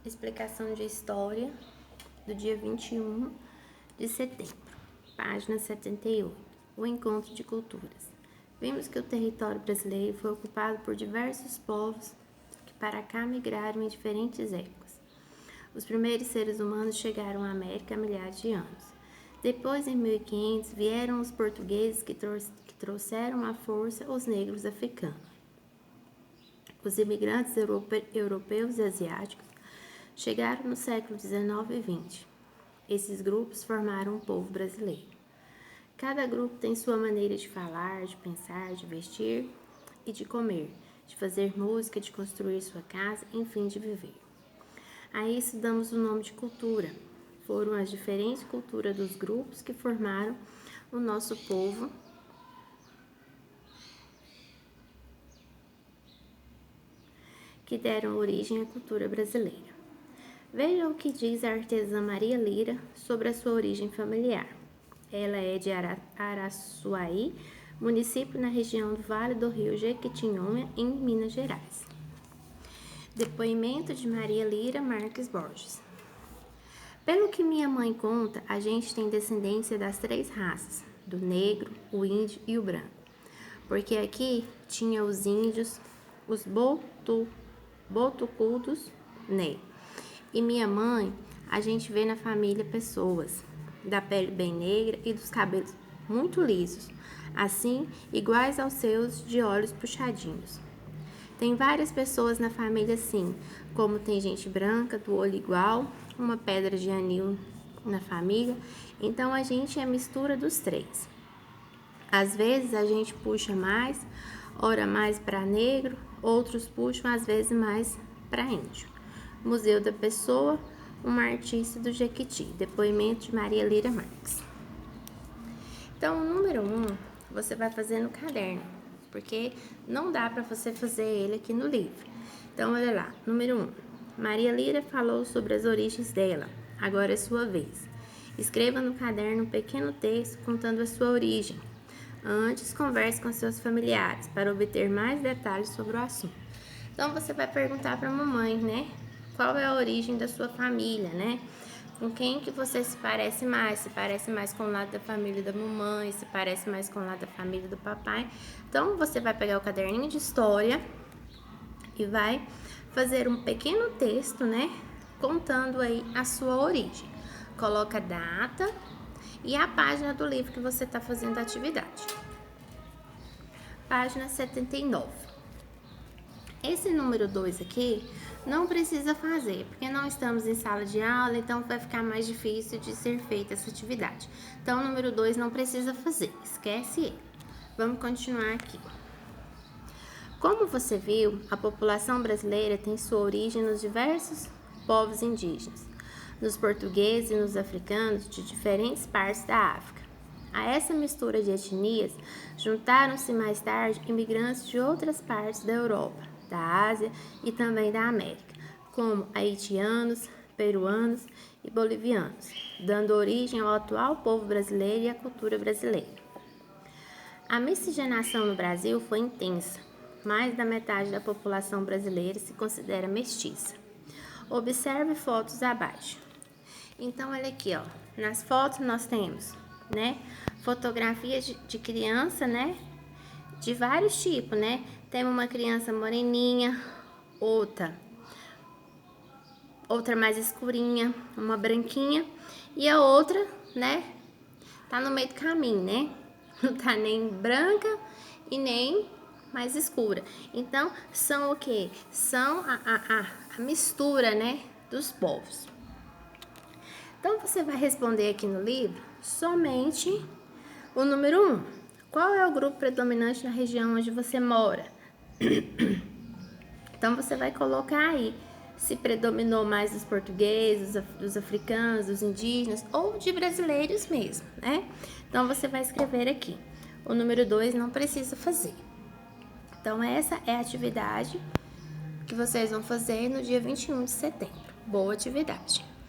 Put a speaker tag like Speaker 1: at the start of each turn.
Speaker 1: Explicação de história do dia 21 de setembro, página 78. O encontro de culturas. Vimos que o território brasileiro foi ocupado por diversos povos que para cá migraram em diferentes épocas. Os primeiros seres humanos chegaram à América há milhares de anos. Depois, em 1500, vieram os portugueses que trouxeram à força os negros africanos. Os imigrantes europeus e asiáticos chegaram no século XIX e XX. Esses grupos formaram o povo brasileiro. Cada grupo tem sua maneira de falar, de pensar, de vestir e de comer, de fazer música, de construir sua casa, enfim, de viver. A isso damos o nome de cultura. Foram as diferentes culturas dos grupos que formaram o nosso povo que deram origem à cultura brasileira. Veja o que diz a artesã Maria Lira sobre a sua origem familiar. Ela é de Araçuaí, município na região do Vale do Rio Jequitinhonha, em Minas Gerais. Depoimento de Maria Lira Marques Borges. Pelo que minha mãe conta, a gente tem descendência das 3 raças, do negro, o índio e o branco. Porque aqui tinha os índios, os botucudos, né? E minha mãe, a gente vê na família pessoas da pele bem negra e dos cabelos muito lisos, assim, iguais aos seus, de olhos puxadinhos. Tem várias pessoas na família assim, como tem gente branca, do olho igual, uma pedra de anil na família, então a gente é a mistura dos 3. Às vezes a gente puxa mais, ora mais para negro, outros puxam às vezes mais para índio. Museu da Pessoa, uma artista do Jequiti. Depoimento de Maria Lira Marques. Então, o número 1, você vai fazer no caderno, porque não dá para você fazer ele aqui no livro. Então, olha lá, número 1. Maria Lira falou sobre as origens dela. Agora é sua vez. Escreva no caderno um pequeno texto contando a sua origem. Antes, converse com seus familiares para obter mais detalhes sobre o assunto. Então, você vai perguntar para a mamãe, né? Qual é a origem da sua família, né? Com quem que você se parece mais? Se parece mais com o lado da família da mamãe, se parece mais com o lado da família do papai. Então, você vai pegar o caderninho de história e vai fazer um pequeno texto, né? Contando aí a sua origem. Coloca a data e a página do livro que você está fazendo a atividade. Página 79. Esse número 2 aqui não precisa fazer, porque não estamos em sala de aula, então vai ficar mais difícil de ser feita essa atividade. Então, o número 2 não precisa fazer, esquece ele. Vamos continuar aqui. Como você viu, a população brasileira tem sua origem nos diversos povos indígenas, nos portugueses e nos africanos de diferentes partes da África. A essa mistura de etnias, juntaram-se mais tarde imigrantes de outras partes da Europa, da Ásia e também da América, como haitianos, peruanos e bolivianos, dando origem ao atual povo brasileiro e à cultura brasileira. A miscigenação no Brasil foi intensa. Mais da metade da população brasileira se considera mestiça. Observe fotos abaixo. Então, olha aqui, ó. Nas fotos nós temos, né, fotografias de criança, né, de vários tipos, né? Tem uma criança moreninha, outra mais escurinha, uma branquinha e a outra, né, tá no meio do caminho, né? Não tá nem branca e nem mais escura. Então, são o quê? São a mistura, né, dos povos. Então, você vai responder aqui no livro somente o número 1. Qual é o grupo predominante na região onde você mora? Então, você vai colocar aí se predominou mais dos portugueses, dos africanos, dos indígenas ou de brasileiros mesmo, né? Então, você vai escrever aqui. O número 2 não precisa fazer. Então, essa é a atividade que vocês vão fazer no dia 21 de setembro. Boa atividade!